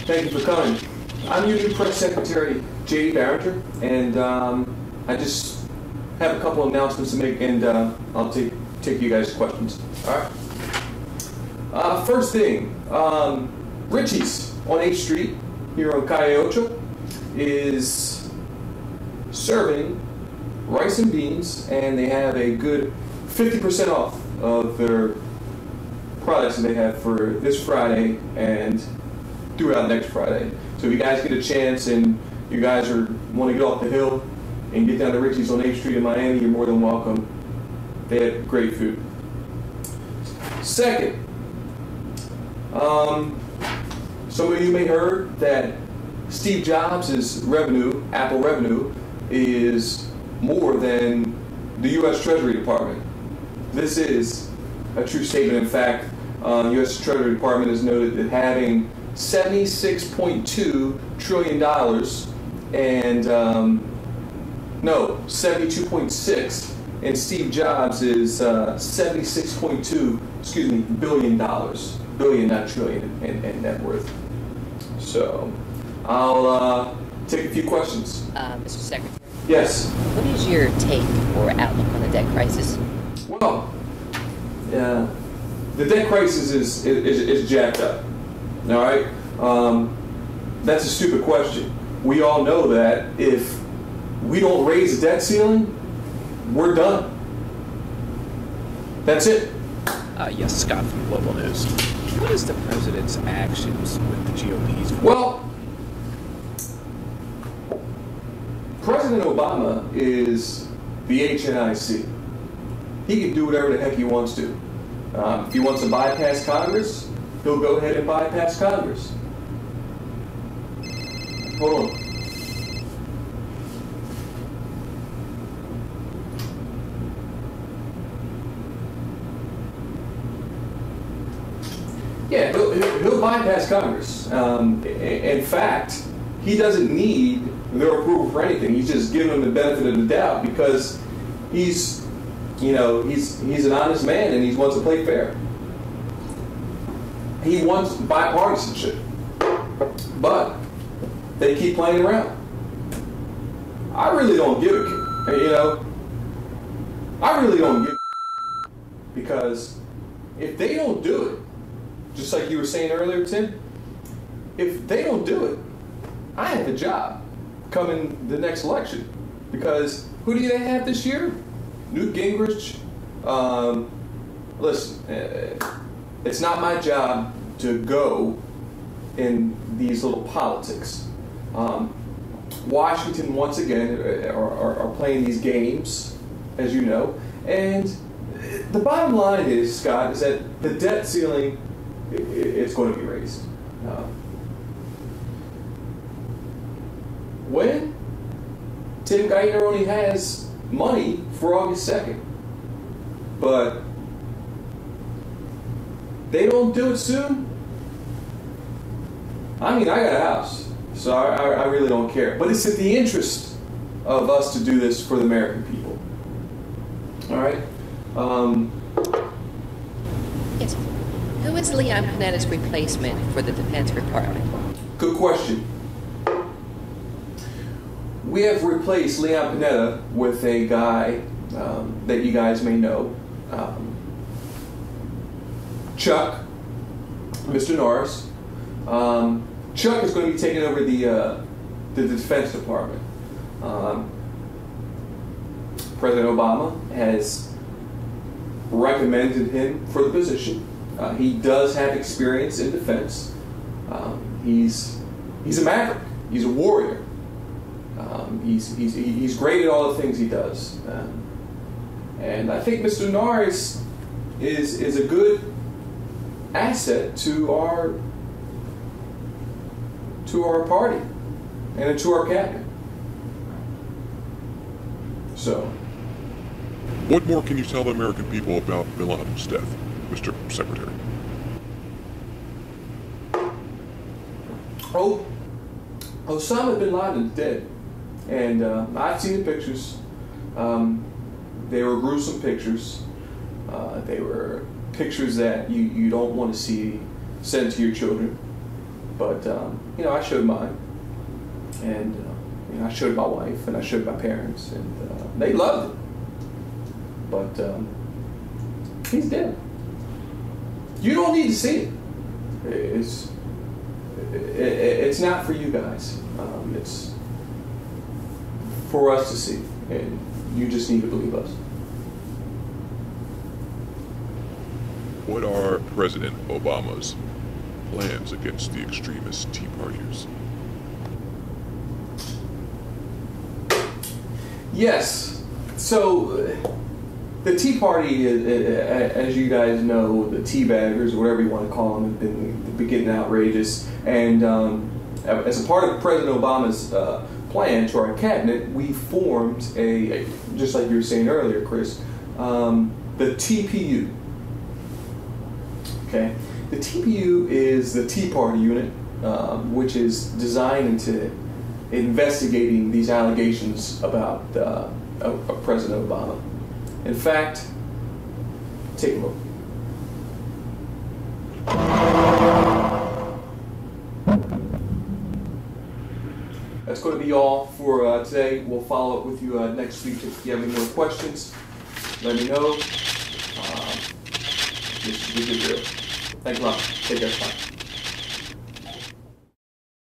Thank you for coming. I'm your new Press Secretary J Barringer, and I just have a couple of announcements to make, and I'll take you guys' questions. All right. First thing, Richie's on 8th Street here on Calle Ocho is serving rice and beans, and they have a good 50% off of their products that they have for this Friday and throughout next Friday. So if you guys get a chance and you guys want to get off the hill and get down to Richie's on 8th Street in Miami, you're more than welcome. They have great food. Second, some of you may have heard that Steve Jobs' revenue, Apple revenue, is more than the U.S. Treasury Department. This is a true statement. In fact, U.S. Treasury Department has noted that having $76.2 trillion and, no, 72.6, and Steve Jobs is $76.2, billion dollars. Billion, not trillion, in net worth. So, I'll take a few questions. Mr. Secretary? Yes? What is your take or outlook on the debt crisis? Well, the debt crisis is jacked up. All right? That's a stupid question. We all know that if we don't raise the debt ceiling, we're done. That's it. Yes, Scott from Global News. What is the president's actions with the GOP's? Well, President Obama is the HNIC. He can do whatever the heck he wants to. If he wants to bypass Congress, he'll go ahead and bypass Congress. Hold on. Yeah, he'll bypass Congress. In fact, he doesn't need their approval for anything. He's just giving them the benefit of the doubt because he's an honest man and he wants to play fair. He wants bipartisanship, but they keep playing around. I really don't give a I really don't give a because if they don't do it, just like you were saying earlier, Tim, if they don't do it, I have a job coming the next election. Because who do they have this year? Newt Gingrich. Listen, it's not my job to go in these little politics. Washington, once again, are playing these games, as you know. And the bottom line is, Scott, is that the debt ceiling it's going to be raised. When? Tim Geithner only has money for August 2nd. But they don't do it soon. I mean, I got a house, so I really don't care. But it's in the interest of us to do this for the American people. All right? Yes. Who is Leon Panetta's replacement for the Defense Department? Good question. We have replaced Leon Panetta with a guy that you guys may know, Chuck, Mr. Norris. Chuck is going to be taking over the Defense Department. President Obama has recommended him for the position. He does have experience in defense. He's a maverick. He's a warrior. He's great at all the things he does. And I think Mr. Norris is a good asset to our party and to our cabinet. So, what more can you tell the American people about Bin Laden's death, Mr. Secretary? Oh, Osama bin Laden's dead, and I've seen the pictures. They were gruesome pictures. They were pictures that you don't want to see sent to your children. But you know, I showed mine, and you know, I showed my wife, and I showed my parents, and they loved it. But he's dead. You don't need to see it. It's not for you guys. It's for us to see, and you just need to believe us. What are President Obama's plans against the extremist Tea Partiers? Yes. So the Tea Party, as you guys know, the tea baggers, whatever you want to call them, have been getting outrageous. And as a part of President Obama's plan to our cabinet, we formed just like you were saying earlier, Chris, the TPU. Okay, the TPU is the Tea Party unit, which is designed into investigating these allegations about President Obama. In fact, take a look. That's going to be all for today. We'll follow up with you next week. If you have any more questions, let me know. This is a good deal. Thanks a lot. Take care. Bye.